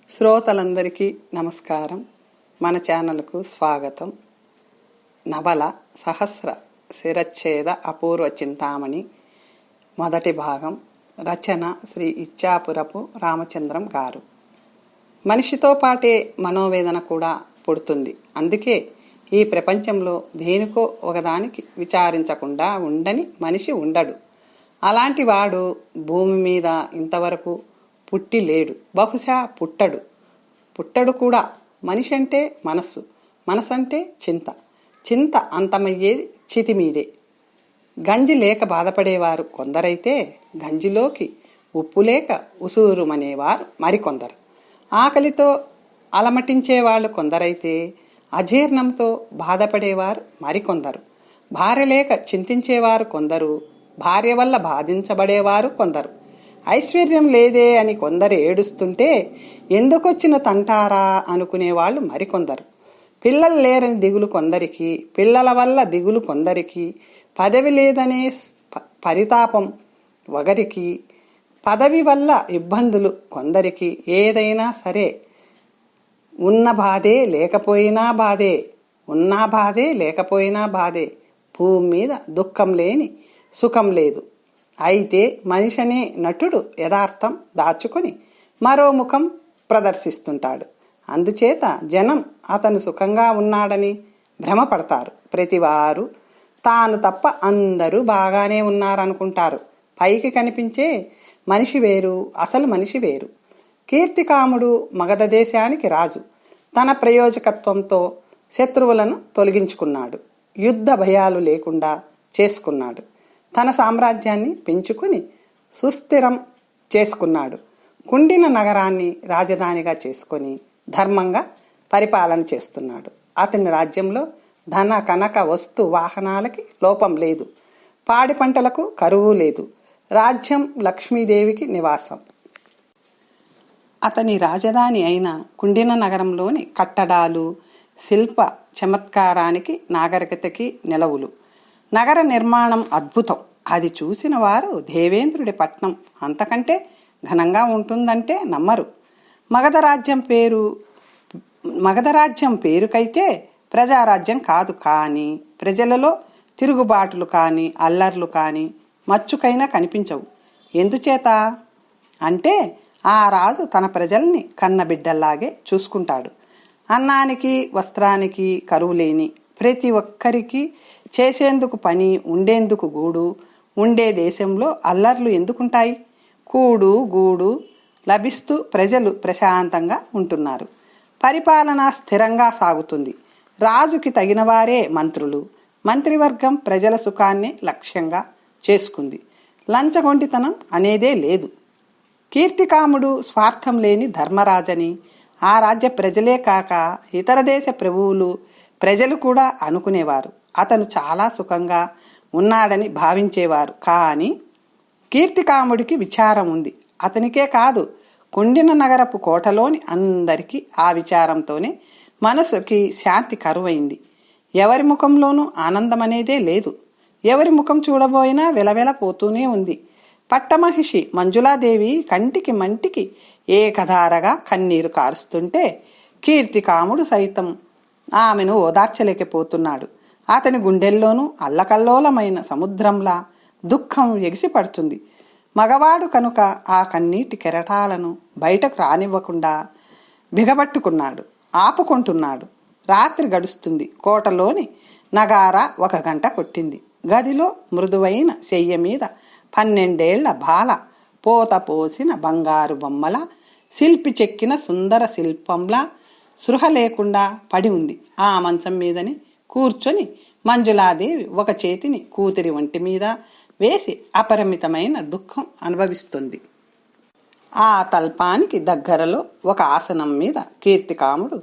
శ్రోతలందరికీ నమస్కారం. మన ఛానల్కు స్వాగతం. నవల సహస్ర శిరచ్ఛేద అపూర్వ చింతామణి మొదటి భాగం. రచన శ్రీ ఇచ్చాపురపు రామచంద్రం గారు. మనిషితో పాటే మనోవేదన కూడా పుడుతుంది. అందుకే ఈ ప్రపంచంలో దేనికో ఒకదానికి విచారించకుండా ఉండని మనిషి ఉండడు. అలాంటి వాడు భూమి మీద ఇంతవరకు పుట్టి లేడు. బహుశా పుట్టడు కూడా. మనిషి అంటే మనస్సు, మనసంటే చింత, చింత అంతమయ్యేది చితి మీదే. గంజి లేక బాధపడేవారు కొందరైతే గంజిలోకి ఉప్పు లేక ఉసూరుమనేవారు మరికొందరు. ఆకలితో అలమటించేవాళ్ళు కొందరైతే అజీర్ణంతో బాధపడేవారు మరికొందరు. భార్య లేక చింతించేవారు కొందరు, భార్య వల్ల బాధించబడేవారు కొందరు. ఐశ్వర్యం లేదే అని కొందరు ఏడుస్తుంటే ఎందుకొచ్చిన తంటారా అనుకునేవాళ్ళు మరికొందరు. పిల్లలు లేరని దిగులు కొందరికి, పిల్లల వల్ల దిగులు కొందరికి, పదవి లేదనే పరితాపం ఒకరికి, పదవి వల్ల ఇబ్బందులు కొందరికి. ఏదైనా సరే ఉన్న బాధే లేకపోయినా బాధే, ఉన్నా బాధే లేకపోయినా బాధే. భూమి మీద దుఃఖం లేని సుఖం లేదు. అయితే మనిషనే నటుడు యథార్థం దాచుకొని మరో ముఖం ప్రదర్శిస్తుంటాడు. అందుచేత జనం అతను సుఖంగా ఉన్నాడని భ్రమపడతారు. ప్రతివారు తాను తప్ప అందరూ బాగానే ఉన్నారనుకుంటారు. పైకి కనిపించే మనిషి వేరు, అసలు మనిషి వేరు. కీర్తికాముడు మగధ దేశానికి రాజు. తన ప్రయోజకత్వంతో శత్రువులను తొలగించుకున్నాడు. యుద్ధ భయాలు లేకుండా చేసుకున్నాడు. తన సామ్రాజ్యాన్ని పెంచుకుని సుస్థిరం చేసుకున్నాడు. కుండిన నగరాన్ని రాజధానిగా చేసుకొని ధర్మంగా పరిపాలన చేస్తున్నాడు. అతని రాజ్యంలో ధన కనక వస్తు వాహనాలకి లోపం లేదు. పాడి పంటలకు కరువు లేదు. రాజ్యం లక్ష్మీదేవికి నివాసం. అతని రాజధాని అయిన కుండిన నగరంలోని కట్టడాలు శిల్ప చమత్కారానికి నాగరికతకి నెలవులు. నగర నిర్మాణం అద్భుతం. అది చూసిన వారు దేవేంద్రుడి పట్నం అంతకంటే ఘనంగా ఉంటుందంటే నమ్మరు. మగధరాజ్యం పేరుకైతే ప్రజారాజ్యం కాదు. కానీ ప్రజలలో తిరుగుబాటులు కానీ అల్లర్లు కానీ మచ్చుకైనా కనిపించవు. ఎందుచేత అంటే ఆ రాజు తన ప్రజల్ని కన్నబిడ్డల్లాగే చూసుకుంటాడు. అన్నానికి వస్త్రానికి కరువు లేని, ప్రతి ఒక్కరికి చేసేందుకు పని, ఉండేందుకు గూడు ఉండే దేశంలో అల్లర్లు ఎందుకుంటాయి? కూడు గూడు లభిస్తూ ప్రజలు ప్రశాంతంగా ఉంటున్నారు. పరిపాలన స్థిరంగా సాగుతుంది. రాజుకి తగిన వారే మంత్రులు. మంత్రివర్గం ప్రజల సుఖాన్ని లక్ష్యంగా చేసుకుంది. లంచగొండితనం అనేదే లేదు. కీర్తికాముడు స్వార్థం లేని ధర్మరాజని ఆ రాజ్య ప్రజలే కాక ఇతర దేశ ప్రభువులు, ప్రజలు కూడా అనుకునేవారు. అతను చాలా సుఖంగా ఉన్నాడని భావించేవారు. కానీ కీర్తికాముడికి విచారం ఉంది. అతనికే కాదు, కుండిన నగరపు కోటలోని అందరికీ ఆ విచారంతోనే మనసుకి శాంతి కరువైంది. ఎవరి ముఖంలోనూ ఆనందం అనేదే లేదు. ఎవరి ముఖం చూడబోయినా వెలవెలపోతూనే ఉంది. పట్టమహిషి మంజులాదేవి కంటికి మంటికి ఏకధారగా కన్నీరు కారుస్తుంటే కీర్తికాముడు సైతం ఆమెను ఓదార్చలేకపోతున్నాడు. అతని గుండెల్లోనూ అల్లకల్లోలమైన సముద్రంలా దుఃఖం ఎగిసిపడుతుంది. మగవాడు కనుక ఆ కన్నీటి కెరటాలను బయటకు రానివ్వకుండా బిగబట్టుకున్నాడు, ఆపుకుంటున్నాడు. రాత్రి గడుస్తుంది. కోటలోని నగారా 1 గంట కొట్టింది. గదిలో మృదువైన శయ్య మీద 12 ఏళ్ల బాల పోత పోసిన బంగారు బొమ్మల, శిల్పి చెక్కిన సుందర శిల్పంలా సృహ లేకుండా పడి ఉంది. ఆ మంచం మీదని కూర్చొని మంజులాదేవి ఒక చేతిని కూతురి ఒంటి మీద వేసి అపరిమితమైన దుఃఖం అనుభవిస్తుంది. ఆ తల్పానికి దగ్గరలో ఒక ఆసనం మీద కీర్తికాముడు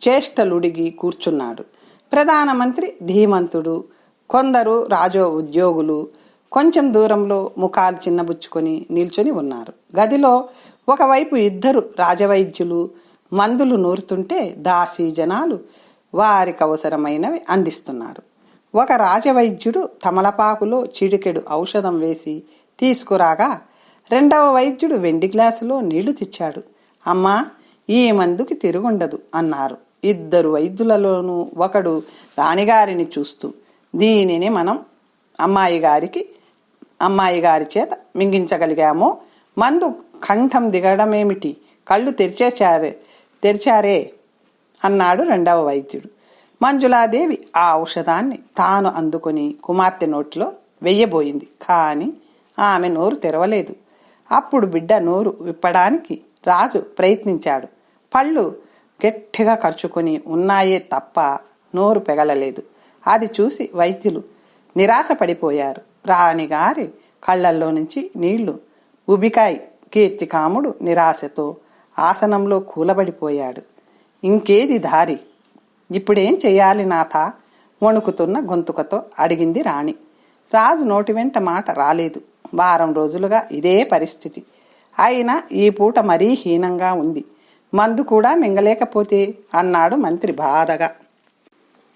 చేష్టలుడిగి కూర్చున్నాడు. ప్రధానమంత్రి ధీమంతుడు, కొందరు రాజో ఉద్యోగులు కొంచెం దూరంలో ముఖాలు చిన్నబుచ్చుకొని నిల్చొని ఉన్నారు. గదిలో ఒకవైపు 2 రాజవైద్యులు మందులు నూరుతుంటే దాసీ జనాలు వారికి అవసరమైనవి అందిస్తున్నారు. ఒక రాజవైద్యుడు తమలపాకులో చిటికెడు ఔషధం వేసి తీసుకురాగా 2వ వైద్యుడు వెండి గ్లాసులో నీళ్లు తెచ్చాడు. అమ్మా, ఈ మందుకి తిరుగుండదు అన్నారు. ఇద్దరు వైద్యులలోనూ ఒకడు రాణిగారిని చూస్తూ, దీనిని మనం అమ్మాయి గారి చేత మింగించగలిగామో మందు కంఠం దిగడమేమిటి, కళ్ళు తెరిచారే అన్నాడు రెండవ వైద్యుడు. మంజులాదేవి ఆ ఔషధాన్ని తాను అందుకొని కుమార్తె నోట్లో వెయ్యబోయింది. కానీ ఆమె నోరు తెరవలేదు. అప్పుడు బిడ్డ నోరు విప్పడానికి రాజు ప్రయత్నించాడు. పళ్ళు గట్టిగా ఖర్చుకొని ఉన్నాయే తప్ప నోరు పెగలలేదు. అది చూసి వైద్యులు నిరాశపడిపోయారు. రాణిగారి కళ్ళల్లో నుంచి నీళ్లు ఉబికాయి. కీర్తికాముడు నిరాశతో ఆసనంలో కూలబడిపోయాడు. ఇంకేది దారి? ఇప్పుడేం చెయ్యాలి నాథ? వణుకుతున్న గొంతుకతో అడిగింది రాణి. రాజు నోటి వెంట మాట రాలేదు. వారం రోజులుగా ఇదే పరిస్థితి. అయినా ఈ పూట మరీ హీనంగా ఉంది. మందు కూడా మింగలేకపోతే అన్నాడు మంత్రి బాధగా.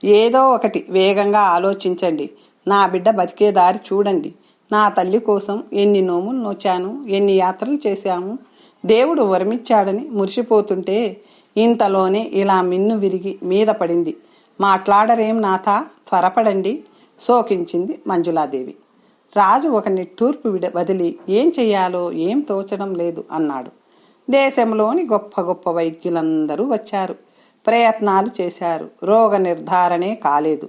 ఏదో ఒకటి వేగంగా ఆలోచించండి. నా బిడ్డ బతికే దారి చూడండి. నా తల్లి కోసం ఎన్ని నోములు నోచాను, ఎన్ని యాత్రలు చేశాము. దేవుడు వరమిచ్చాడని మురిసిపోతుంటే ఇంతలోనే ఇలా మిన్ను విరిగి మీద పడింది. మాట్లాడరేం నాథ, త్వరపడండి శోకించింది మంజులాదేవి. రాజు ఒక నిట్టూర్పు వదిలి ఏం చెయ్యాలో ఏం తోచడం లేదు అన్నాడు. దేశంలోని గొప్ప గొప్ప వైద్యులందరూ వచ్చారు. ప్రయత్నాలు చేశారు. రోగ నిర్ధారణే కాలేదు.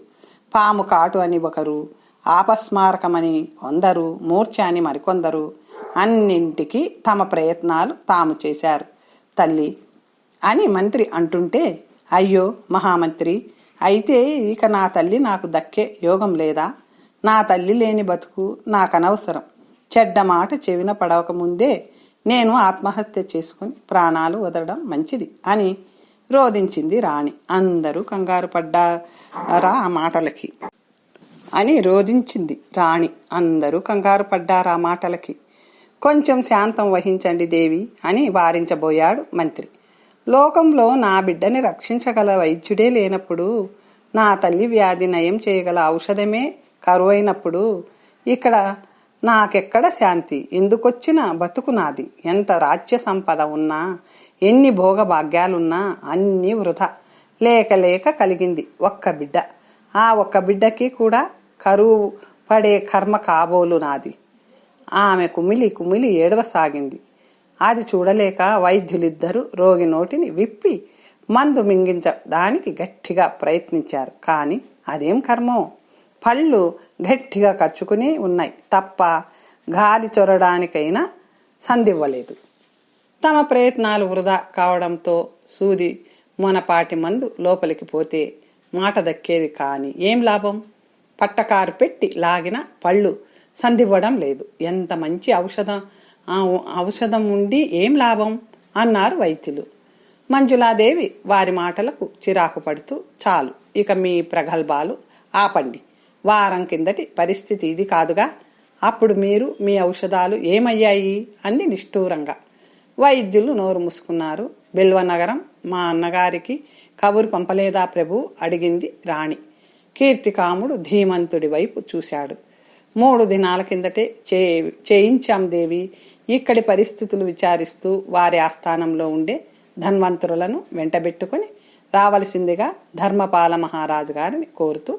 పాము కాటు అని ఒకరు, ఆపస్మారకమని కొందరు, మూర్ఛ అని మరికొందరు. అన్నింటికీ తమ ప్రయత్నాలు తాము చేశారు. తల్లి అని మంత్రి అంటుంటే, అయ్యో మహామంత్రి, అయితే ఇక నా తల్లి నాకు దక్కే యోగం లేదా? నా తల్లి లేని బతుకు నాకనవసరం. చెడ్డ మాట చెవిన పడవకముందే నేను ఆత్మహత్య చేసుకుని ప్రాణాలు వదలడం మంచిది అని రోధించింది రాణి. అందరూ కంగారు పడ్డారా ఆ మాటలకి కొంచెం శాంతం వహించండి దేవి అని వారించబోయాడు మంత్రి. లోకంలో నా బిడ్డని రక్షించగల వైద్యుడే లేనప్పుడు, నా తల్లి వ్యాధి నయం చేయగల ఔషధమే కరువైనప్పుడు ఇక్కడ నాకెక్కడ శాంతి? ఎందుకొచ్చిన బతుకు నాది? ఎంత రాజ్య సంపద ఉన్నా, ఎన్ని భోగభాగ్యాలున్నా అన్నీ వృధా. లేక కలిగింది ఒక్క బిడ్డ. ఆ ఒక్క బిడ్డకి కూడా కరువు పడే కర్మ కాబోలు నాది. ఆమె కుమిలి ఏడవసాగింది. అది చూడలేక వైద్యులిద్దరూ రోగి నోటిని విప్పి మందు మింగించడానికి గట్టిగా ప్రయత్నించారు. కానీ అదేం కర్మో, పళ్ళు గట్టిగా ఖర్చుకుని ఉన్నాయి తప్ప గాలి చొరడానికైనా సందివ్వలేదు. తమ ప్రయత్నాలు వృధా కావడంతో సూది మొనపాటి మందు లోపలికి పోతే మాట దక్కేది. కానీ ఏం లాభం? పట్టకారు పెట్టి లాగిన పళ్ళు సందివ్వడం లేదు. ఎంత మంచి ఔషధం ఉండి ఏం లాభం అన్నారు వైద్యులు. మంజులాదేవి వారి మాటలకు చిరాకు పడుతూ, చాలు ఇక మీ ప్రగల్భాలు ఆపండి. వారం కిందటి పరిస్థితి ఇది కాదుగా, అప్పుడు మీరు మీ ఔషధాలు ఏమయ్యాయి అంది నిష్ఠూరంగా. వైద్యులు నోరు మూసుకున్నారు. బిల్వనగరం మా అన్నగారికి కబురు పంపలేదా ప్రభు అడిగింది రాణి. కీర్తికాముడు ధీమంతుడి వైపు చూశాడు. 3 దినాల కిందటే చేయించాం దేవి. ఇక్కడి పరిస్థితులు విచారిస్తూ వారి ఆస్థానంలో ఉండే ధన్వంతురులను వెంటబెట్టుకుని రావలసిందిగా ధర్మపాల మహారాజు గారిని కోరుతూ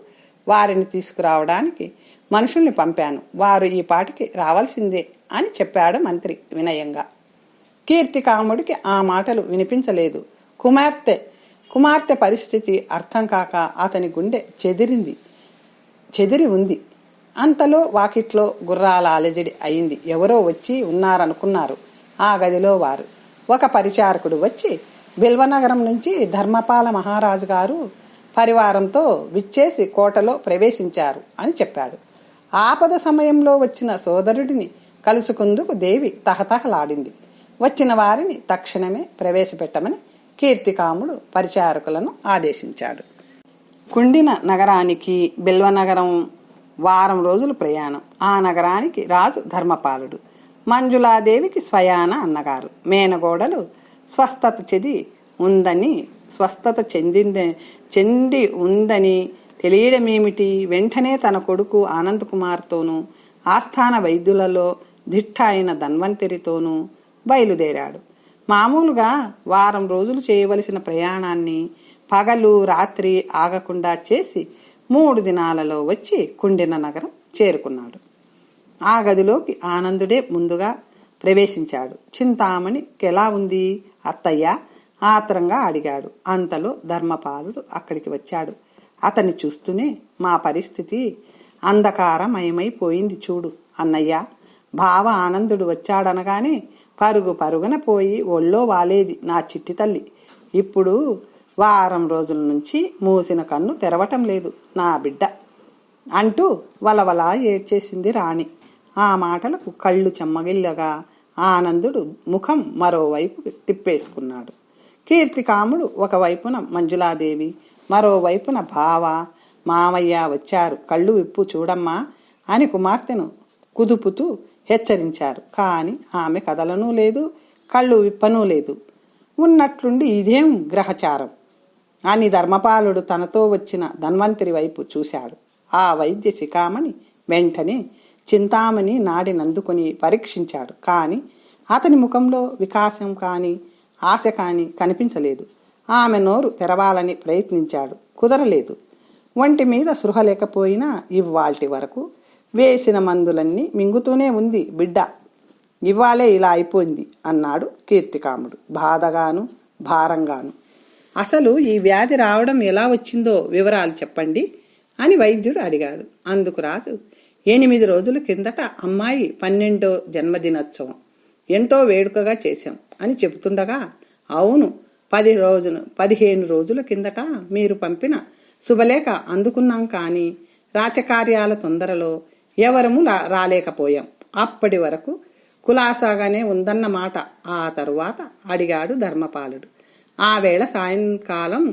వారిని తీసుకురావడానికి మనుషుల్ని పంపాను. వారు ఈ పాటికి రావాల్సిందే అని చెప్పాడు మంత్రి వినయంగా. కీర్తికాముడికి ఆ మాటలు వినిపించలేదు. కుమార్తె పరిస్థితి అర్థం కాక అతని గుండె చెదిరి ఉంది. అంతలో వాకిట్లో గుర్రాల అలజడి అయింది. ఎవరో వచ్చి ఉన్నారనుకున్నారు ఆ గదిలో వారు. ఒక పరిచారకుడు వచ్చి బిల్వనగరం నుంచి ధర్మపాల మహారాజు గారు పరివారంతో విచ్చేసి కోటలో ప్రవేశించారు అని చెప్పాడు. ఆపద సమయంలో వచ్చిన సోదరుడిని కలుసుకుందుకు దేవి తహతహలాడింది. వచ్చిన వారిని తక్షణమే ప్రవేశపెట్టమని కీర్తికాముడు పరిచారకులను ఆదేశించాడు. కుండిన నగరానికి బిల్వనగరం వారం రోజులు ప్రయాణం. ఆ నగరానికి రాజు ధర్మపాలుడు, మంజులాదేవికి స్వయాన అన్నగారు. మేనగోడలు స్వస్థత చెంది ఉందని తెలియడమేమిటి? వెంటనే తన కొడుకు ఆనంద్ కుమార్తోనూ ఆస్థాన వైద్యులలో దిట్ట అయిన ధన్వంతరితోనూ బయలుదేరాడు. మామూలుగా వారం రోజులు చేయవలసిన ప్రయాణాన్ని పగలు రాత్రి ఆగకుండా చేసి 3 దినాలలో వచ్చి కుండిన నగరం చేరుకున్నాడు. ఆ గదిలోకి ఆనందుడే ముందుగా ప్రవేశించాడు. చింతామణికెలా ఉంది అత్తయ్య ఆత్రంగా అడిగాడు. అంతలో ధర్మపాలుడు అక్కడికి వచ్చాడు. అతన్ని చూస్తూనే, మా పరిస్థితి అంధకారమయమైపోయింది చూడు అన్నయ్య. బావ ఆనందుడు వచ్చాడనగానే పరుగు పరుగున పోయి ఒళ్ళో వాలేది నా చిట్టి తల్లి. ఇప్పుడు వారం రోజుల నుంచి మూసిన కన్ను తెరవటం లేదు నా బిడ్డ అంటూ వలవలా ఏడ్చేసింది రాణి. ఆ మాటలకు కళ్ళు చెమ్మగిల్లగా ఆనందుడు ముఖం మరోవైపు తిప్పేసుకున్నాడు. కీర్తికాముడు ఒకవైపున మంజులాదేవి, మరోవైపున బావ, మామయ్య వచ్చారు. కళ్ళు విప్పు చూడమ్మా అని కుమార్తెను కుదుపుతూ హెచ్చరించారు. కాని ఆమె కదలనూ లేదు, కళ్ళు విప్పనూ లేదు. ఉన్నట్లుండి ఇదేం గ్రహచారం అని ధర్మపాలుడు తనతో వచ్చిన ధన్వంతరి వైపు చూశాడు. ఆ వైద్య శిఖామణి వెంటనే చింతామణి నాడినందుకొని పరీక్షించాడు. కాని అతని ముఖంలో వికాసం కాని ఆశ కాని కనిపించలేదు. ఆమె నోరు తెరవాలని ప్రయత్నించాడు, కుదరలేదు. ఒంటి మీద సృహ లేకపోయినా ఇవ్వాల్టి వరకు వేసిన మందులన్నీ మింగుతూనే ఉంది బిడ్డ. ఇవాళే ఇలా అయిపోయింది అన్నాడు కీర్తికాముడు బాధగాను భారంగాను. అసలు ఈ వ్యాధి రావడం ఎలా వచ్చిందో వివరాలు చెప్పండి అని వైద్యుడు అడిగాడు. అందుకు రాజు, 8 రోజుల కిందట అమ్మాయి 12వ జన్మదినోత్సవం ఎంతో వేడుకగా చేశాం అని చెబుతుండగా, అవును 15 రోజుల కిందట మీరు పంపిన శుభలేఖ అందుకున్నాం, కానీ రాచకార్యాల తొందరలో ఎవరము రాలేకపోయాం. అప్పటి వరకు కులాసాగానే ఉందన్నమాట. ఆ తరువాత అడిగాడు ధర్మపాలుడు. ఆ వేళ సాయంకాలం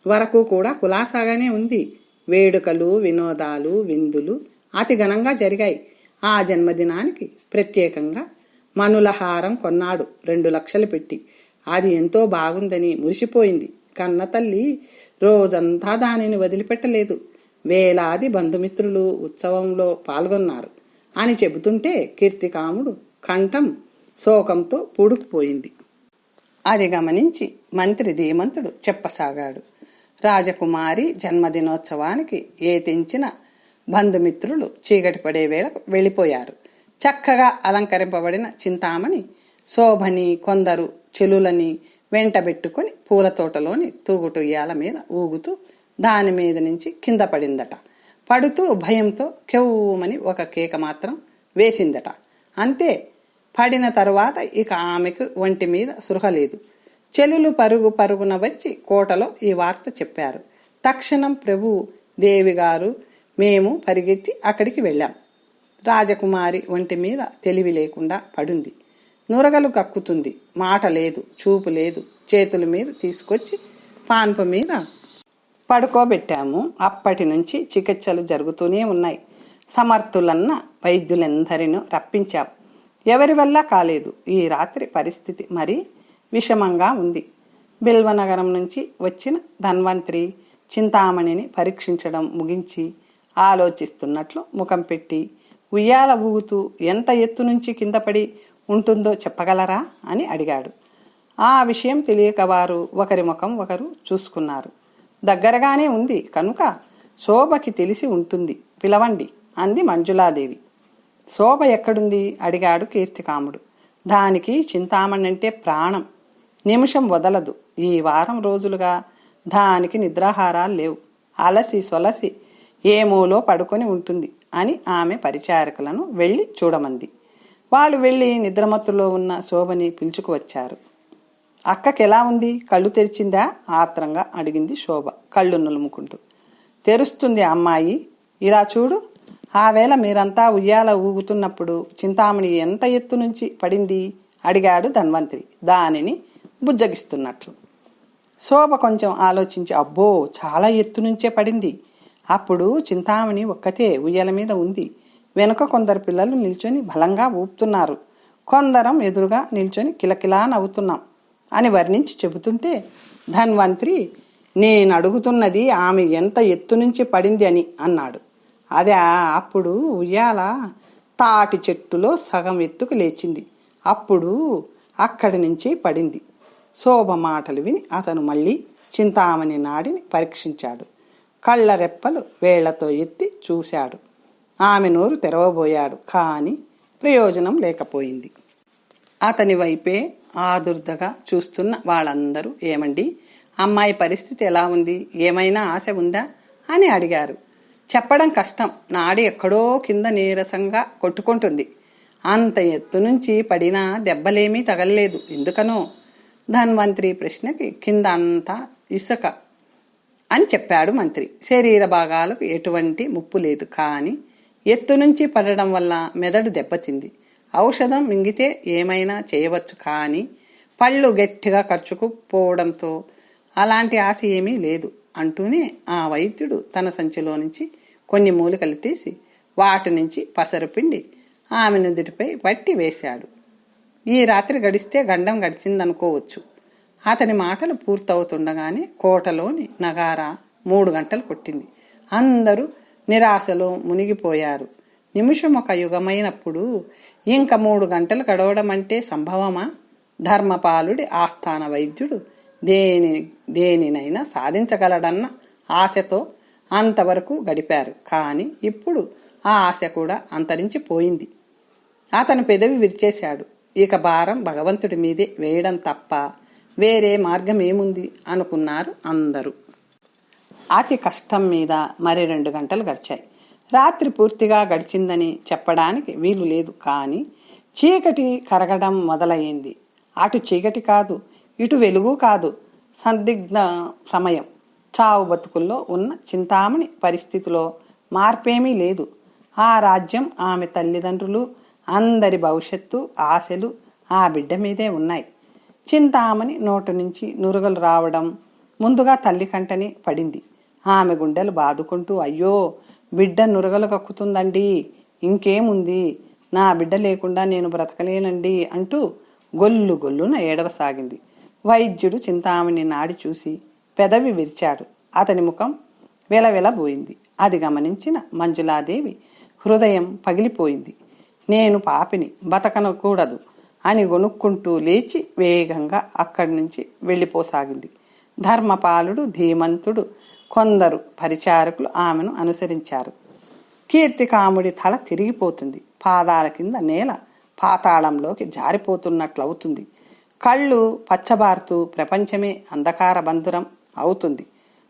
వరకు కూడా కులాసాగానే ఉంది. వేడుకలు, వినోదాలు, విందులు అతి ఘనంగా జరిగాయి. ఆ జన్మదినానికి ప్రత్యేకంగా మనులహారం కొన్నాడు 2 లక్షలు పెట్టి. అది ఎంతో బాగుందని మురిసిపోయింది. కన్న తల్లి రోజంతా దానిని వదిలిపెట్టలేదు. వేలాది బంధుమిత్రులు ఉత్సవంలో పాల్గొన్నారు అని చెబుతుంటే కీర్తికాముడు కంఠం శోకంతో పూడుకుపోయింది. అది గమనించి మంత్రి ధీమంతుడు చెప్పసాగాడు. రాజకుమారి జన్మదినోత్సవానికి ఏ తెంచిన బంధుమిత్రులు చీకటి పడే వేళకు వెళ్ళిపోయారు. చక్కగా అలంకరింపబడిన చింతామణి శోభని కొందరు చెలులని వెంటబెట్టుకుని పూల తోటలోని తూగుటుయ్యాల మీద ఊగుతూ దాని మీద నుంచి కింద పడిందట. పడుతూ భయంతో కెవ్వుమని ఒక కేక మాత్రం వేసిందట. అంతే. పడిన తరువాత ఇక ఆమెకు ఒంటి మీద సృహ లేదు. చెలులు పరుగు పరుగున వచ్చి కోటలో ఈ వార్త చెప్పారు. తక్షణం ప్రభు దేవిగారు మేము పరిగెత్తి అక్కడికి వెళ్ళాం. రాజకుమారి ఒంటి మీద తెలివి లేకుండా పడుంది. నురగలు కక్కుతుంది. మాట లేదు, చూపు లేదు. చేతుల మీద తీసుకొచ్చి పాన్పు మీద పడుకోబెట్టాము. అప్పటి నుంచి చికిత్సలు జరుగుతూనే ఉన్నాయి. సమర్థులన్న వైద్యులందరినూ రప్పించాం. ఎవరి వల్ల కాలేదు. ఈ రాత్రి పరిస్థితి మరీ విషమంగా ఉంది. బిల్వనగరం నుంచి వచ్చిన ధన్వంతరి చింతామణిని పరీక్షించడం ముగించి ఆలోచిస్తున్నట్లు ముఖం పెట్టి, ఉయ్యాల ఊగుతూ ఎంత ఎత్తు నుంచి కింద పడి ఉంటుందో చెప్పగలరా అని అడిగాడు. ఆ విషయం తెలియక వారు ఒకరి ముఖం ఒకరు చూసుకున్నారు. దగ్గరగానే ఉంది కనుక శోభకి తెలిసి ఉంటుంది, పిలవండి అంది మంజులాదేవి. శోభ ఎక్కడుంది అడిగాడు కీర్తికాముడు. దానికి చింతామణి ప్రాణం, నిమిషం వదలదు. ఈ వారం రోజులుగా దానికి నిద్రాహారాలు లేవు. అలసి సొలసి ఏమూలో పడుకొని ఉంటుంది అని ఆమె పరిచారకులను వెళ్ళి చూడమంది. వాళ్ళు వెళ్ళి నిద్రమత్తులో ఉన్న శోభని పిలుచుకువచ్చారు. అక్కకెలా ఉంది? కళ్ళు తెరిచిందా ఆత్రంగా అడిగింది శోభ కళ్ళు నులుముకుంటూ. తెరుస్తుంది అమ్మాయి, ఇలా చూడు. ఆ వేళ మీరంతా ఉయ్యాల ఊగుతున్నప్పుడు చింతామణి ఎంత ఎత్తు నుంచి పడింది అడిగాడు ధన్వంతరి దానిని బుజ్జగిస్తున్నట్లు. శోభ కొంచెం ఆలోచించి, అబ్బో చాలా ఎత్తు నుంచే పడింది. అప్పుడు చింతామణి ఒక్కతే ఉయ్యాల మీద ఉంది. వెనుక కొందరు పిల్లలు నిల్చొని బలంగా ఊపుతున్నారు. కొందరం ఎదురుగా నిల్చొని కిలకిలా నవ్వుతున్నాం అని వర్ణించి చెబుతుంటే ధన్వంతరి, నేను అడుగుతున్నది ఆమె ఎంత ఎత్తు నుంచి పడింది అని అన్నాడు. అదే, అప్పుడు ఉయ్యాల తాటి చెట్టులో సగం ఎత్తుకు లేచింది. అప్పుడు అక్కడి నుంచి పడింది. శోభ మాటలు విని అతను మళ్ళీ చింతామణి నాడిని పరీక్షించాడు. కళ్ళ రెప్పలు వేళ్లతో ఎత్తి చూశాడు. ఆమె నోరు తెరవబోయాడు. కానీ ప్రయోజనం లేకపోయింది. అతని వైపే ఆదుర్దగా చూస్తున్న వాళ్ళందరూ, ఏమండి, అమ్మాయి పరిస్థితి ఎలా ఉంది, ఏమైనా ఆశ ఉందా అని అడిగారు. చెప్పడం కష్టం, నాడి ఎక్కడో కింద నీరసంగా కొట్టుకుంటుంది. అంత ఎత్తు నుంచి పడినా దెబ్బలేమీ తగలలేదు, ఎందుకనో. ధన్వంతరి ప్రశ్నకి కింద అంతా ఇసుక అని చెప్పాడు మంత్రి. శరీర భాగాలకు ఎటువంటి ముప్పు లేదు, కానీ ఎత్తు నుంచి పడడం వల్ల మెదడు దెబ్బతింది. ఔషధం మింగితే ఏమైనా చేయవచ్చు, కానీ పళ్ళు గట్టిగా ఖర్చుకుపోవడంతో అలాంటి ఆశ ఏమీ లేదు అంటూనే ఆ వైద్యుడు తన సంచిలో నుంచి కొన్ని మూలికలు తీసి వాటి నుంచి పసరు పిండి ఆమె నుదుటిపై పట్టి వేశాడు. ఈ రాత్రి గడిస్తే గండం గడిచిందనుకోవచ్చు. అతని మాటలు పూర్తవుతుండగానే కోటలోని నగారా 3 గంటలు కొట్టింది. అందరూ నిరాశలో మునిగిపోయారు. నిమిషం ఒక యుగమైనప్పుడు ఇంక 3 గంటలు గడవడం అంటే సంభవమా? ధర్మపాలుడి ఆస్థాన వైద్యుడు దేనినైనా సాధించగలడన్న ఆశతో అంతవరకు గడిపారు. కానీ ఇప్పుడు ఆ ఆశ కూడా అంతరించిపోయింది. అతను పెదవి విరిచేశాడు. ఇక భారం భగవంతుడి మీదే వేయడం తప్ప వేరే మార్గం ఏముంది అనుకున్నారు అందరూ. అతి కష్టం మీద మరి 2 గంటలు గడిచాయి. రాత్రి పూర్తిగా గడిచిందని చెప్పడానికి వీలు లేదు. కానీ చీకటి కరగడం మొదలయ్యింది. అటు చీకటి కాదు, ఇటు వెలుగు కాదు. సందిగ్ధ సమయం. చావు బతుకుల్లో ఉన్న చింతామణి పరిస్థితిలో మార్పేమీ లేదు. ఆ రాజ్యం, ఆమె తల్లిదండ్రులు, అందరి భవిష్యత్తు ఆశలు ఆ బిడ్డ మీదే ఉన్నాయి. చింతామణి నోటి నుంచి నురుగలు రావడం ముందుగా తల్లి కంటని పడింది. ఆమె గుండెలు బాదుకుంటూ, అయ్యో, బిడ్డ నురగలు కక్కుతుందండి, ఇంకేముంది, నా బిడ్డ లేకుండా నేను బ్రతకలేనండి అంటూ గొల్లు గొల్లున ఏడవసాగింది. వైద్యుడు చింతామణి నాడి చూసి పెదవి విరిచాడు. అతని ముఖం వెలవెలబోయింది. అది గమనించిన మంజులాదేవి హృదయం పగిలిపోయింది. నేను పాపిని, బతకనకూడదు అని గొనుక్కుంటూ లేచి వేగంగా అక్కడి నుంచి వెళ్ళిపోసాగింది. ధర్మపాలుడు, ధీమంతుడు, కొందరు పరిచారకులు ఆమెను అనుసరించారు. కీర్తికాముడి తల తిరిగిపోతుంది. పాదాల కింద నేల పాతాళంలోకి జారిపోతున్నట్లవుతుంది. కళ్ళు పచ్చబారుతూ ప్రపంచమే అంధకార బంధురం అవుతుంది.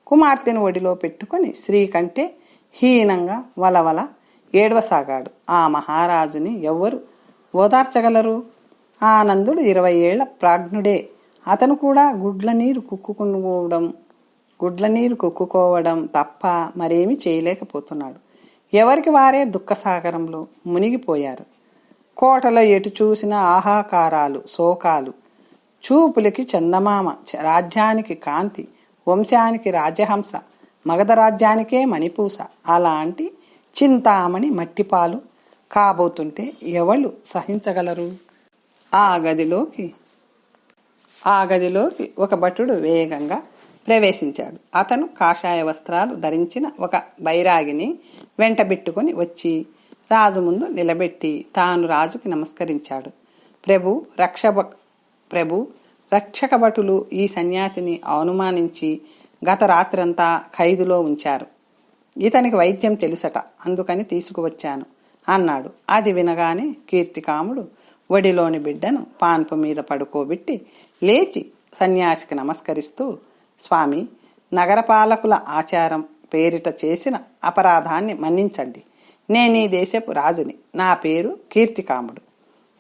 కుమార్తెను ఒడిలో పెట్టుకుని స్త్రీ కంటే హీనంగా వలవల ఏడవసాగాడు. ఆ మహారాజుని ఎవ్వరు ఓదార్చగలరు? ఆనందుడు 20 ఏళ్ల ప్రాజ్ఞుడే. అతను కూడా గుడ్ల నీరు కుక్కుకోవడం తప్ప మరేమీ చేయలేకపోతున్నాడు. ఎవరికి వారే దుఃఖసాగరంలో మునిగిపోయారు. కోటలో ఎటు చూసిన ఆహాకారాలు, శోకాలు. చూపులకి చందమామ, రాజ్యానికి కాంతి, వంశానికి రాజహంస, మగధ రాజ్యానికే మణిపూస. అలాంటి చింతామణి మట్టిపాలు కాబోతుంటే ఎవళ్ళు సహించగలరు? ఆ గదిలోకి ఒక భటుడు వేగంగా ప్రవేశించాడు. అతను కాషాయ వస్త్రాలు ధరించిన ఒక బైరాగిని వెంటబెట్టుకుని వచ్చి రాజు ముందు నిలబెట్టి తాను రాజుకి నమస్కరించాడు. ప్రభు, రక్షక భటులు ఈ సన్యాసిని అవమానించి గత రాత్రంతా ఖైదులో ఉంచారు. ఇతనికి వైద్యం తెలుసట, అందుకని తీసుకువచ్చాను అన్నాడు. అది వినగానే కీర్తికాముడు ఒడిలోని బిడ్డను పాన్పు మీద పడుకోబెట్టి లేచి సన్యాసికి నమస్కరిస్తూ, స్వామి, నగరపాలకుల ఆచారం పేరిట చేసిన అపరాధాన్ని మన్నించండి. నేనీ దేశపు రాజుని. నా పేరు కీర్తికాముడు.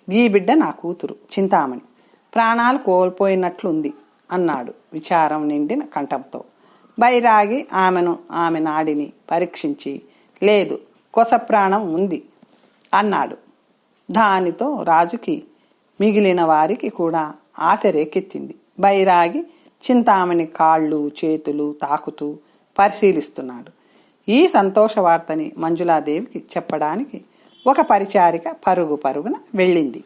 ఈ బిడ్డ నా కూతురు చింతామణి. ప్రాణాలు కోల్పోయినట్లుంది అన్నాడు విచారం నిండిన కంఠంతో. బైరాగి ఆమె నాడిని పరీక్షించి, లేదు, కొస ప్రాణం ఉంది అన్నాడు. దానితో రాజుకి మిగిలిన వారికి కూడా ఆశ రేకెత్తింది. బైరాగి చింతామణి కాళ్ళు చేతులు తాకుతూ పరిశీలిస్తున్నాడు. ఈ సంతోష వార్తని మంజులాదేవికి చెప్పడానికి ఒక పరిచారిక పరుగున వెళ్ళింది.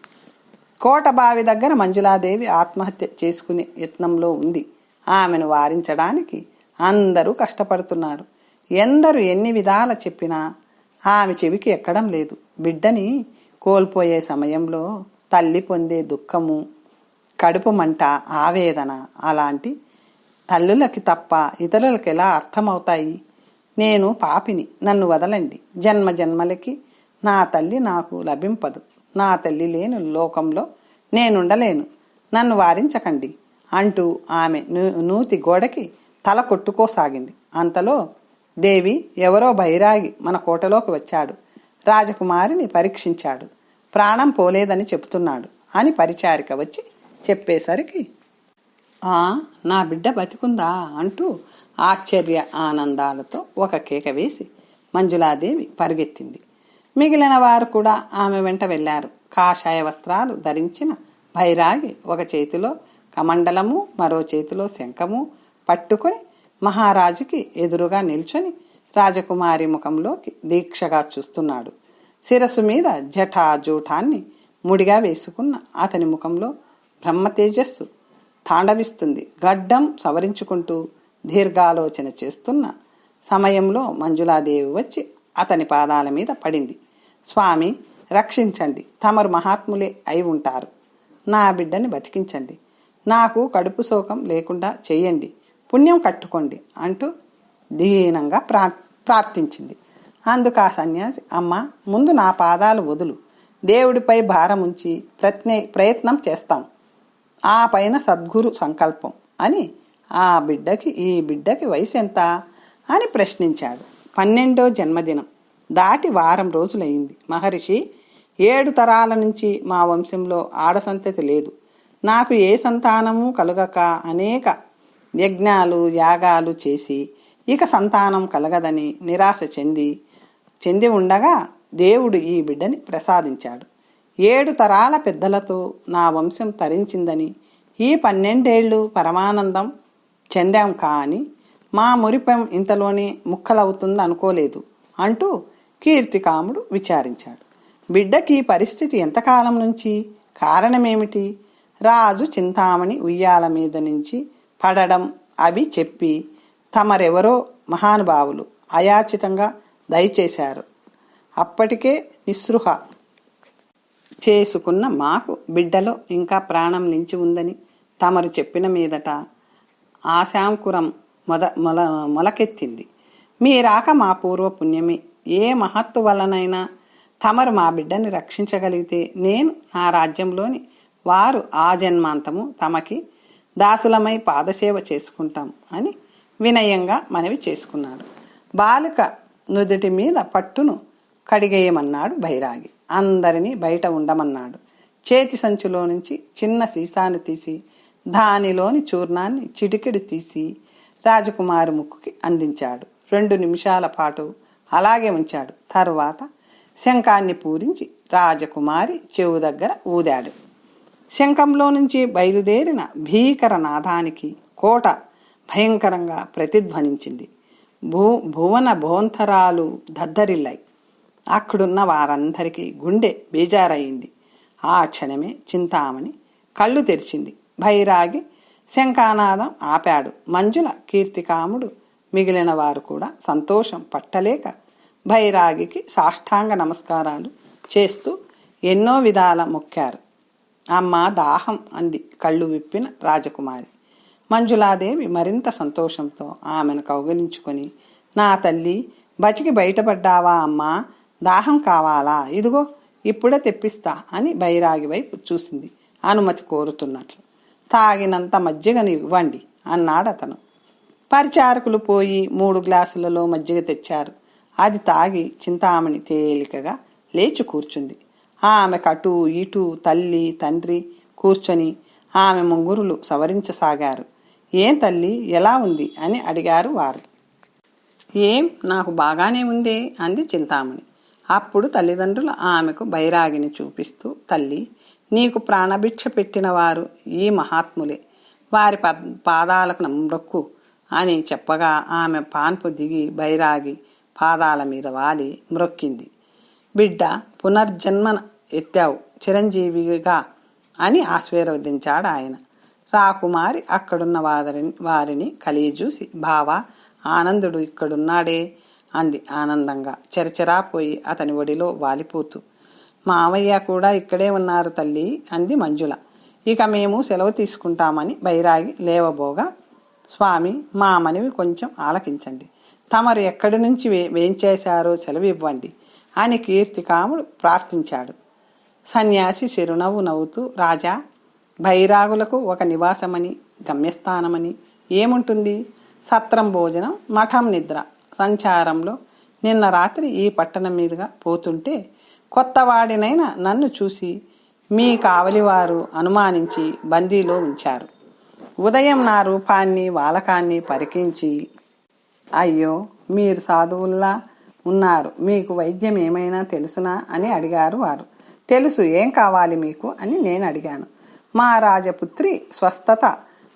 కోటబావి దగ్గర మంజులాదేవి ఆత్మహత్య చేసుకునే యత్నంలో ఉంది. ఆమెను వారించడానికి అందరూ కష్టపడుతున్నారు. ఎందరు ఎన్ని విధాల చెప్పినా ఆమె చెవికి ఎక్కడం లేదు. బిడ్డని కోల్పోయే సమయంలో తల్లి పొందే దుఃఖము కడుపు మంట, ఆవేదన అలాంటి తల్లులకి తప్ప ఇతరులకు ఎలా అర్థమవుతాయి? నేను పాపిని, నన్ను వదలండి. జన్మ జన్మలకి నా తల్లి నాకు లభింపదు. నా తల్లి లేని లోకంలో నేనుండలేను. నన్ను వారించకండి అంటూ ఆమె నూతి గోడకి తల కొట్టుకోసాగింది. అంతలో దేవి, ఎవరో బైరాగి మన కోటలోకి వచ్చాడు. రాజకుమారిని పరీక్షించాడు. ప్రాణం పోలేదని చెబుతున్నాడు అని పరిచారిక వచ్చి చెప్పేసరికి, నా బిడ్డ బతికుందా అంటూ ఆశ్చర్య ఆనందాలతో ఒక కేక వేసి మంజులాదేవి పరిగెత్తింది. మిగిలిన వారు కూడా ఆమె వెంట వెళ్లారు. కాషాయ వస్త్రాలు ధరించిన బైరాగి ఒక చేతిలో కమండలము, మరో చేతిలో శంఖము పట్టుకొని మహారాజుకి ఎదురుగా నిల్చొని రాజకుమారి ముఖంలోకి దీక్షగా చూస్తున్నాడు. శిరస్సు మీద జటాజూటాన్ని ముడిగా వేసుకున్న అతని ముఖంలో బ్రహ్మ తేజస్సు తాండవిస్తుంది. గడ్డం సవరించుకుంటూ దీర్ఘాలోచన చేస్తున్న సమయంలో మంజులాదేవి వచ్చి అతని పాదాల మీద పడింది. స్వామి, రక్షించండి. తమరు మహాత్ములే అయి ఉంటారు. నా బిడ్డని బతికించండి. నాకు కడుపు శోకం లేకుండా చెయ్యండి. పుణ్యం కట్టుకోండి అంటూ దీనంగా ప్రార్థించింది. అందుకు ఆ సన్యాసి, అమ్మ, ముందు నా పాదాలు వదులు. దేవుడిపై భారముంచి ప్రయత్నం చేస్తాం. ఆ పైన సద్గురు సంకల్పం అని ఈ బిడ్డకి వయసు ఎంత అని ప్రశ్నించాడు. 12వ జన్మదినం దాటి వారం రోజులయ్యింది. మహర్షి, 7 తరాల నుంచి మా వంశంలో ఆడసంతతి లేదు. నాకు ఏ సంతానము కలుగక అనేక యజ్ఞాలు యాగాలు చేసి ఇక సంతానం కలగదని నిరాశ చెంది ఉండగా దేవుడు ఈ బిడ్డని ప్రసాదించాడు. 7 తరాల పెద్దలతో నా వంశం తరించిందని ఈ 12 ఏళ్ళు పరమానందం చెందాం. కానీ మా మురిపం ఇంతలోనే ముక్కలవుతుందనుకోలేదు అంటూ కీర్తికాముడు విచారించాడు. బిడ్డకి పరిస్థితి ఎంతకాలం నుంచి? కారణమేమిటి? రాజు చింతామణి ఉయ్యాల మీద నుంచి పడడం అవి చెప్పి తమరెవరో మహానుభావులు అయాచితంగా దయచేశారు. అప్పటికే నిస్పృహ చేసుకున్న మాకు బిడ్డలో ఇంకా ప్రాణం నిలిచి ఉందని తమరు చెప్పిన మీదట ఆశాంకురం మొలకెత్తింది. మీ రాక మా పూర్వ పుణ్యమే. ఏ మహత్తు వలనైనా తమరు మా బిడ్డని రక్షించగలిగితే నేను, నా రాజ్యంలోని వారు ఆజన్మాంతము తమకి దాసులమై పాదసేవ చేసుకుంటాం అని వినయంగా మనవి చేసుకున్నాడు. బాలిక నుదుటి మీద పట్టును కడిగేయమన్నాడు బైరాగి. అందరినీ బయట ఉండమన్నాడు. చేతి సంచిలో నుంచి చిన్న సీసాను తీసి దానిలోని చూర్ణాన్ని చిటికెడు తీసి రాజకుమారి ముక్కుకి అందించాడు. 2 నిమిషాల పాటు అలాగే ఉంచాడు. తరువాత శంఖాన్ని పూరించి రాజకుమారి చెవు దగ్గర ఊదాడు. శంఖంలో నుంచి బయలుదేరిన భీకర నాదానికి కోట భయంకరంగా ప్రతిధ్వనించింది. భువన భోంతరాలు దద్దరిల్లాయి. అక్కడున్న వారందరికీ గుండె బేజారయింది. ఆ క్షణమే చింతామణి కళ్ళు తెరిచింది. భైరాగి శంఖానాదం ఆపాడు. మంజుల, కీర్తికాముడు మిగిలిన వారు కూడా సంతోషం పట్టలేక భైరాగికి సాష్టాంగ నమస్కారాలు చేస్తూ ఎన్నో విధాల మొక్కారు. అమ్మ, దాహం అంది కళ్ళు విప్పిన రాజకుమారి. మంజులాదేవి మరింత సంతోషంతో ఆమెను కౌగిలించుకొని, నా తల్లి, బతికి బయటపడ్డావా అమ్మా? దాహం కావాలా? ఇదిగో ఇప్పుడే తెప్పిస్తా అని బైరాగి వైపు చూసింది, అనుమతి కోరుతున్నట్లు. తాగినంత మజ్జిగని ఇవ్వండి అన్నాడతను. పరిచారకులు పోయి 3 గ్లాసులలో మజ్జిగ తెచ్చారు. అది తాగి చింతామణి తేలికగా లేచి కూర్చుంది. ఆమె కటు ఇటు తల్లి తండ్రి కూర్చొని ఆమె ముంగురులు సవరించసాగారు. ఏం తల్లి, ఎలా ఉంది అని అడిగారు వారు. ఏం, నాకు బాగానే ఉందే అంది చింతామణి. అప్పుడు తల్లిదండ్రులు ఆమెకు బైరాగిని చూపిస్తూ, తల్లి, నీకు ప్రాణభిక్ష పెట్టిన వారు ఈ మహాత్ములే. వారి పాదాలకు నమ్రొక్కు అని చెప్పగా ఆమె పాన్పు దిగి బైరాగి పాదాల మీద వాలి మ్రొక్కింది. బిడ్డ, పునర్జన్మన ఎత్తావు, చిరంజీవిగా అని ఆశీర్వదించాడు ఆయన. రాకుమారి అక్కడున్న వారిని కలియజూసి, బావా, ఆనందుడు ఇక్కడున్నాడే అంది ఆనందంగా, చెరచెరాపోయి అతని ఒడిలో వాలిపోతూ. మావయ్య కూడా ఇక్కడే ఉన్నారు తల్లి అంది మంజుల. ఇక మేము సెలవు తీసుకుంటామని బైరాగి లేవబోగా, స్వామి, మా మనవి కొంచెం ఆలకించండి. తమరు ఎక్కడి నుంచి వేంచేశారో సెలవు ఇవ్వండి అని కీర్తికాముడు ప్రార్థించాడు. సన్యాసి చిరునవ్వు నవ్వుతూ, రాజా, బైరాగులకు ఒక నివాసమని, గమ్యస్థానమని ఏముంటుంది? సత్రం భోజనం, మఠం నిద్ర. సంచారంలో నిన్న రాత్రి ఈ పట్టణం మీదుగా పోతుంటే కొత్తవాడినైన నన్ను చూసి మీ కావలివారు అనుమానించి బందీలో ఉంచారు. ఉదయం నా రూపాన్ని, వాలకాన్ని పరికించి, అయ్యో, మీరు సాధువుల్లా ఉన్నారు, మీకు వైద్యం ఏమైనా తెలుసునా అని అడిగారు వారు. తెలుసు, ఏం కావాలి మీకు అని నేను అడిగాను. మా రాజపుత్రి స్వస్థత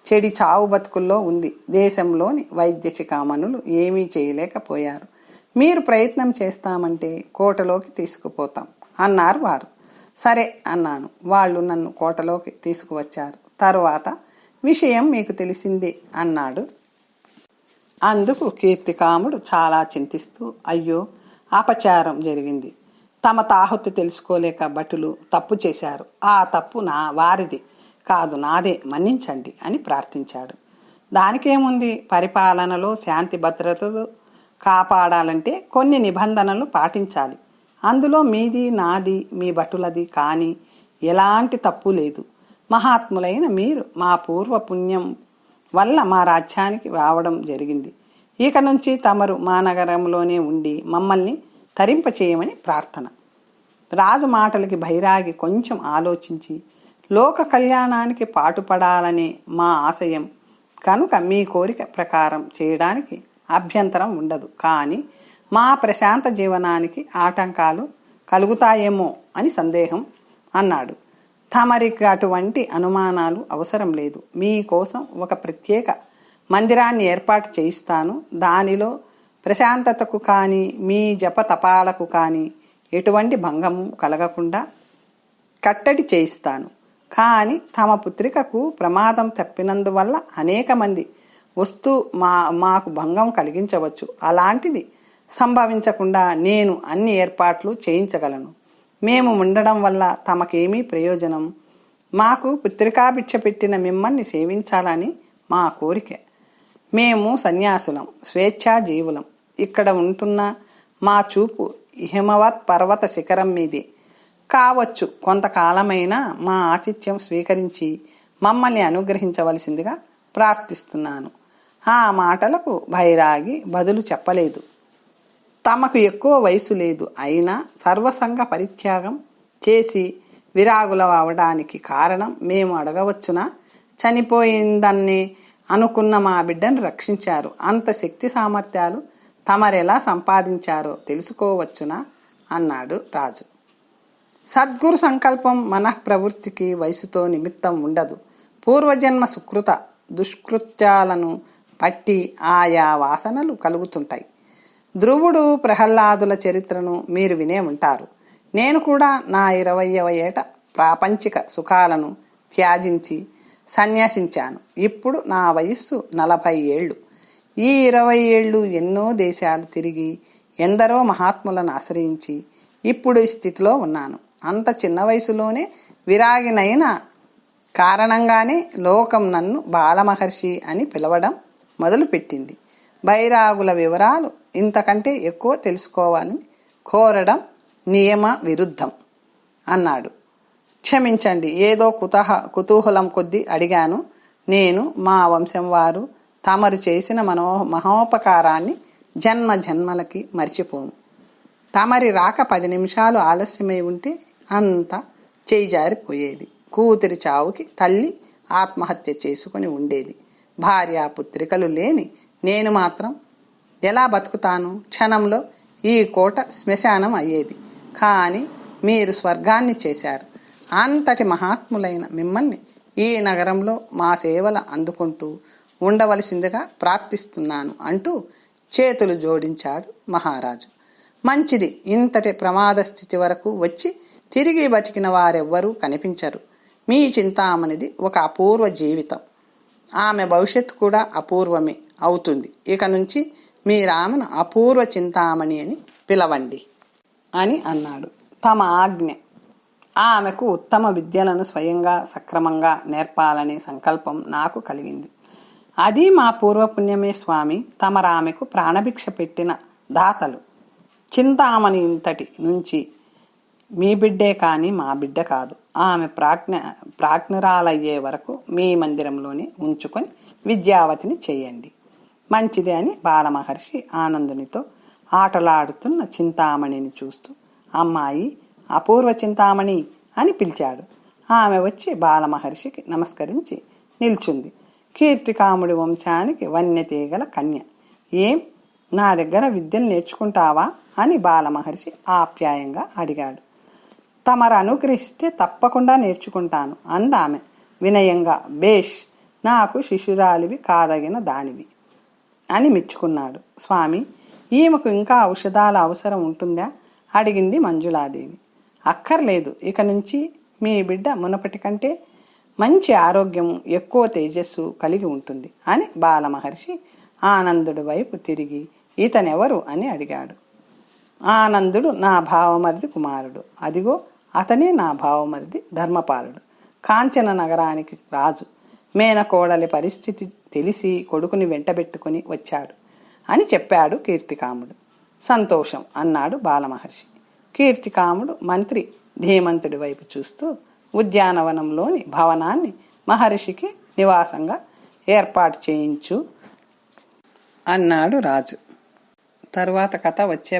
చెడి చావు బతుకుల్లో ఉంది. దేశంలోని వైద్య శిఖామణులు ఏమీ చేయలేకపోయారు. మీరు ప్రయత్నం చేస్తామంటే కోటలోకి తీసుకుపోతాం అన్నారు వారు. సరే అన్నాను. వాళ్ళు నన్ను కోటలోకి తీసుకువచ్చారు. తరువాత విషయం మీకు తెలిసిందే అన్నాడు. అందుకు కీర్తికాముడు చాలా చింతిస్తూ, అయ్యో, అపచారం జరిగింది. తమ తాహుతి తెలుసుకోలేక భటులు తప్పు చేశారు. ఆ తప్పు వారిది కాదు, నాదే, మన్నించండి అని ప్రార్థించాడు. దానికేముంది, పరిపాలనలో శాంతి భద్రతలు కాపాడాలంటే కొన్ని నిబంధనలు పాటించాలి. అందులో మీది, నాది, మీ భటులది కానీ ఎలాంటి తప్పు లేదు. మహాత్ములైన మీరు మా పూర్వ పుణ్యం వల్ల మా రాజ్యానికి రావడం జరిగింది. ఇక నుంచి తమరు మా నగరంలోనే ఉండి మమ్మల్ని తరింపచేయమని ప్రార్థన. రాజు మాటలకి బైరాగి కొంచెం ఆలోచించి, లోక కళ్యాణానికి పాటుపడాలనే మా ఆశయం కనుక మీ కోరిక ప్రకారం చేయడానికి అభ్యంతరం ఉండదు. కానీ మా ప్రశాంత జీవనానికి ఆటంకాలు కలుగుతాయేమో అని సందేహం అన్నాడు. తమరికి అటువంటి అనుమానాలు అవసరం లేదు. మీకోసం ఒక ప్రత్యేక మందిరాన్ని ఏర్పాటు చేయిస్తాను. దానిలో ప్రశాంతతకు కానీ మీ జప తపాలకు కానీ ఎటువంటి భంగము కలగకుండా కట్టడి చేయిస్తాను. కానీ తమ పుత్రికకు ప్రమాదం తప్పినందువల్ల అనేక మంది వస్తూ మాకు భంగం కలిగించవచ్చు. అలాంటిది సంభవించకుండా నేను అన్ని ఏర్పాట్లు చేయించగలను. మేము ఉండడం వల్ల తమకేమీ ప్రయోజనం? మాకు పుత్రికాభిక్ష పెట్టిన మిమ్మల్ని సేవించాలని మా కోరిక. మేము సన్యాసులం, స్వేచ్ఛా జీవులం. ఇక్కడ ఉంటున్న మా చూపు హిమవత్ పర్వత శిఖరం మీదే కావచ్చు. కొంతకాలమైనా మా ఆతిథ్యం స్వీకరించి మమ్మల్ని అనుగ్రహించవలసిందిగా ప్రార్థిస్తున్నాను. ఆ మాటలకు బైరాగి బదులు చెప్పలేదు. తమకు ఎక్కువ వయసు లేదు, అయినా సర్వసంగ పరిత్యాగం చేసి విరాగుల అవడానికి కారణం మేము అడగవచ్చునా? చనిపోయిందన్నే అనుకున్న మా బిడ్డను రక్షించారు. అంత శక్తి సామర్థ్యాలు తమరెలా సంపాదించారో తెలుసుకోవచ్చునా అన్నాడు రాజు. సద్గురు సంకల్పం మనఃప్రవృత్తికి వయసుతో నిమిత్తం ఉండదు. పూర్వజన్మ సుకృత దుష్కృత్యాలను పట్టి ఆయా వాసనలు కలుగుతుంటాయి. ధ్రువుడు, ప్రహ్లాదుల చరిత్రను మీరు వినే ఉంటారు. నేను కూడా నా 20వ ఏట ప్రాపంచిక సుఖాలను త్యాజించి సన్యాసించాను. ఇప్పుడు నా వయస్సు 40 ఏళ్ళు. ఈ 20 ఏళ్ళు ఎన్నో దేశాలు తిరిగి ఎందరో మహాత్ములను ఆశ్రయించి ఇప్పుడు ఈ స్థితిలో ఉన్నాను. అంత చిన్న వయసులోనే విరాగినైన కారణంగానే లోకం నన్ను బాలమహర్షి అని పిలవడం మొదలుపెట్టింది. బైరాగుల వివరాలు ఇంతకంటే ఎక్కువ తెలుసుకోవాలని కోరడం నియమ విరుద్ధం అన్నాడు. క్షమించండి, ఏదో కుతూహలం కొద్దీ అడిగాను. నేను, మా వంశం వారు తమరు చేసిన మహోపకారాన్ని జన్మ జన్మలకి మర్చిపోము. తమరి రాక 10 నిమిషాలు ఆలస్యమై ఉంటే అంతా చేయిజారిపోయేది. కూతురి చావుకి తల్లి ఆత్మహత్య చేసుకుని ఉండేది. భార్యాపుత్రికలు లేని నేను మాత్రం ఎలా బతుకుతాను? క్షణంలో ఈ కోట శ్మశానం అయ్యేది. కానీ మీరు స్వర్గాన్ని చేశారు. అంతటి మహాత్ములైన మిమ్మల్ని ఈ నగరంలో మా సేవలు అందుకుంటూ ఉండవలసిందిగా ప్రార్థిస్తున్నాను అంటూ చేతులు జోడించాడు మహారాజు. మంచిది, ఇంతటి ప్రమాద స్థితి వరకు వచ్చి తిరిగి బతికిన వారెవ్వరూ కనిపించరు. మీ చింతామణిది ఒక అపూర్వ జీవితం. ఆమె భవిష్యత్తు కూడా అపూర్వమే అవుతుంది. ఇక నుంచి మీరామెను అపూర్వ చింతామణి అని పిలవండి అని అన్నాడు. తమ ఆజ్ఞ ఆమెకు ఉత్తమ విద్యలను స్వయంగా సక్రమంగా నేర్పాలనే సంకల్పం నాకు కలిగింది. అది మా పూర్వపుణ్యమే స్వామి. తమరామెకు ప్రాణభిక్ష పెట్టిన దాతలు. చింతామణి ఇంతటి నుంచి మీ బిడ్డే కానీ మా బిడ్డ కాదు. ఆమె ప్రాజ్ఞరాలయ్యే వరకు మీ మందిరంలోనే ఉంచుకొని విద్యావతిని చెయ్యండి. మంచిదే అని బాలమహర్షి ఆనందునితో ఆటలాడుతున్న చింతామణిని చూస్తూ అమ్మాయి, అపూర్వ చింతామణి అని పిలిచాడు. ఆమె వచ్చి బాలమహర్షికి నమస్కరించి నిల్చుంది. కీర్తికాముడి వంశానికి వన్యతీగల కన్య. ఏం, నా దగ్గర విద్యను నేర్చుకుంటావా అని బాలమహర్షి ఆప్యాయంగా అడిగాడు. తమరు అనుగ్రహిస్తే తప్పకుండా నేర్చుకుంటాను అందామె వినయంగా. బేష్, నాకు శిష్యురాలివి కాదగిన దానివి అని మెచ్చుకున్నాడు. స్వామి, ఈమెకు ఇంకా ఔషధాల అవసరం ఉంటుందా అడిగింది మంజులాదేవి. అక్కర్లేదు, ఇక నుంచి మీ బిడ్డ మునపటి కంటే మంచి ఆరోగ్యం, ఎక్కువ తేజస్సు కలిగి ఉంటుంది అని బాలమహర్షి ఆనందుడి వైపు తిరిగి ఇతనెవరు అని అడిగాడు. ఆనందుడు నా భావమరిది కుమారుడు. అదిగో అతనే నా భావమరిది ధర్మపాలుడు. కాంచన నగరానికి రాజు. మేనకోడలి పరిస్థితి తెలిసి కొడుకుని వెంటబెట్టుకుని వచ్చాడు అని చెప్పాడు కీర్తికాముడు. సంతోషం అన్నాడు బాలమహర్షి. కీర్తికాముడు మంత్రి ధీమంతుడి వైపు చూస్తూ ఉద్యానవనంలోని భవనాన్ని మహర్షికి నివాసంగా ఏర్పాటు చేయించు అన్నాడు రాజు. తరువాత కథ వచ్చే